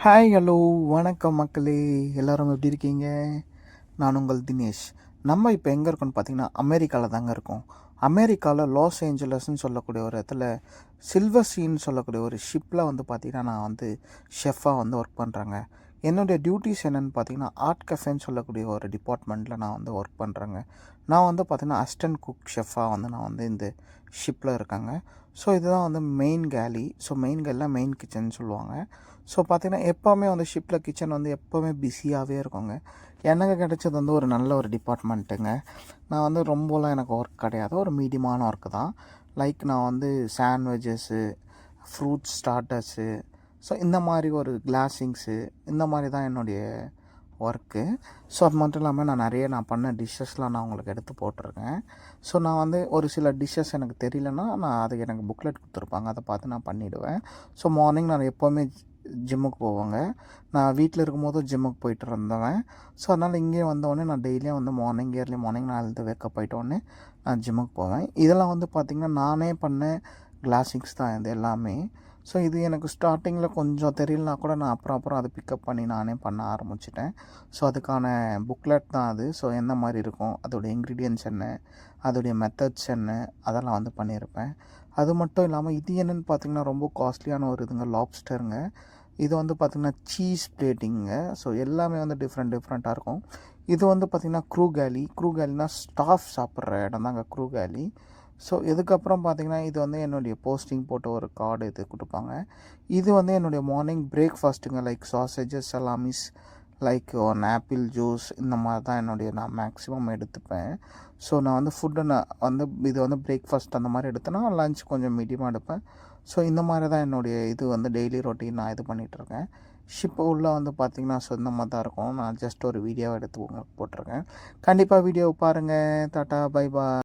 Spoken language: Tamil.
ஹாய் ஹலோ வணக்கம் மக்களே, எல்லோரும் எப்படி இருக்கீங்க? நான் உங்கள் தினேஷ். நம்ம இப்போ எங்கே இருக்கோம்னு பார்த்தீங்கன்னா அமெரிக்காவில் தாங்க இருக்கோம். அமெரிக்காவில் லாஸ் ஏஞ்சலஸ்ன்னு சொல்லக்கூடிய ஒரு இடத்துல சில்வர் சீன்னு சொல்லக்கூடிய ஒரு ஷிப்பில் வந்து பார்த்திங்கன்னா நான் வந்து ஷெஃபாக வந்து ஒர்க் பண்ணுறேங்க. என்னுடைய டியூட்டிஸ் என்னென்னு பார்த்தீங்கன்னா ஆர்ட் கஃபேன்னு சொல்லக்கூடிய ஒரு டிபார்ட்மெண்ட்டில் நான் வந்து ஒர்க் பண்ணுறேங்க. நான் வந்து பார்த்திங்கன்னா அசிஸ்டன்ட் குக் ஷெஃபாக வந்து நான் வந்து இந்த ஷிப்பில் இருக்கேங்க. ஸோ இதுதான் வந்து மெயின் கேலி. ஸோ மெயின் கேலியில் மெயின் கிச்சன் சொல்லுவாங்க. ஸோ பார்த்திங்கன்னா எப்போவுமே வந்து ஷிப்பில் கிச்சன் வந்து எப்போவுமே பிஸியாகவே இருக்குங்க. எனக்கு கிடைச்சது வந்து ஒரு நல்ல ஒரு டிபார்ட்மெண்ட்டுங்க. நான் வந்து ரொம்பலாம் எனக்கு ஒர்க் கிடையாது, ஒரு மீடியமான ஒர்க்கு தான். லைக் நான் வந்து சாண்ட்விச்சஸ்ஸு, ஃப்ரூட்ஸ் ஸ்டார்ட்டர்ஸு, ஸோ இந்த மாதிரி ஒரு கிளாஸிங்ஸு, இந்த மாதிரி தான் என்னுடைய ஒர்க்கு. ஸோ அது மட்டும் இல்லாமல் நான் பண்ண டிஷ்ஷஸ்லாம் நான் உங்களுக்கு எடுத்து போட்டிருக்கேன். ஸோ நான் வந்து ஒரு சில டிஷ்ஷஸ் எனக்கு தெரியலன்னா நான் அதுக்கு எனக்கு புக்லெட் கொடுத்துருப்பாங்க, அதை பார்த்து நான் பண்ணிவிடுவேன். ஸோ மார்னிங் நான் எப்போவுமே ஜிம்முக்கு போவேங்க. நான் வீட்டில் இருக்கும்போது ஜிம்முக்கு போயிட்டு இருந்தவன். ஸோ அதனால் இங்கே வந்தோடனே நான் டெய்லியும் வந்து ஏர்லி மார்னிங் நான் எழுந்து வேக்கப் ஆகிட்டோடனே நான் ஜிம்முக்கு போவேன். இதெல்லாம் வந்து பார்த்திங்கன்னா நானே பண்ண கிளாஸிங்ஸ் தான் இது எல்லாமே. ஸோ இது எனக்கு ஸ்டார்டிங்கில் கொஞ்சம் தெரியலனா கூட நான் அப்புறம் அதை பிக்கப் பண்ணி நானே பண்ண ஆரம்பிச்சிட்டேன். ஸோ அதுக்கான புக்லெட் தான் அது. ஸோ எந்த மாதிரி இருக்கும், அதோடய இன்க்ரீடியன்ட்ஸ் என்ன, அதோடைய மெத்தட்ஸ் என்ன, அதெல்லாம் வந்து பண்ணியிருப்பேன். அது மட்டும் இல்லாமல் இது என்னென்னு பார்த்திங்கன்னா ரொம்ப காஸ்ட்லியான ஒரு இதுங்க, லாப்ஸ்டருங்க. இது வந்து பார்த்திங்கன்னா சீஸ் பிளேட்டிங்க. ஸோ எல்லாமே வந்து டிஃப்ரெண்ட்டாக இருக்கும். இது வந்து பார்த்திங்கன்னா க்ரூ கேலினா ஸ்டாஃப் சாப்பிட்ற இடம் தாங்க க்ரூ கேலி. ஸோ இதுக்கப்புறம் பார்த்திங்கன்னா இது வந்து என்னுடைய போஸ்டிங் போட்ட ஒரு கார்டு இது கொடுப்பாங்க. இது வந்து என்னுடைய மார்னிங் பிரேக்ஃபாஸ்ட்டுங்க. Like sausages, salamis, like one apple juice, இந்த மாதிரி தான் நான் மேக்ஸிமம் எடுத்துப்பேன். ஸோ நான் வந்து இது வந்து பிரேக்ஃபாஸ்ட் அந்த மாதிரி எடுத்தேன்னா லஞ்ச் கொஞ்சம் மீடியமாக எடுப்பேன். ஸோ இந்த மாதிரி தான் என்னுடைய இது வந்து டெய்லி ரொட்டீன் நான் இது பண்ணிகிட்ருக்கேன். ஷிப்பு உள்ளே வந்து பார்த்திங்கன்னா ஸோ இந்த மாதிரி தான் இருக்கும். நான் ஜஸ்ட் ஒரு வீடியோவை எடுத்து உங்களுக்கு போட்டிருக்கேன். கண்டிப்பாக வீடியோவை பாருங்கள். Tata, bye bye.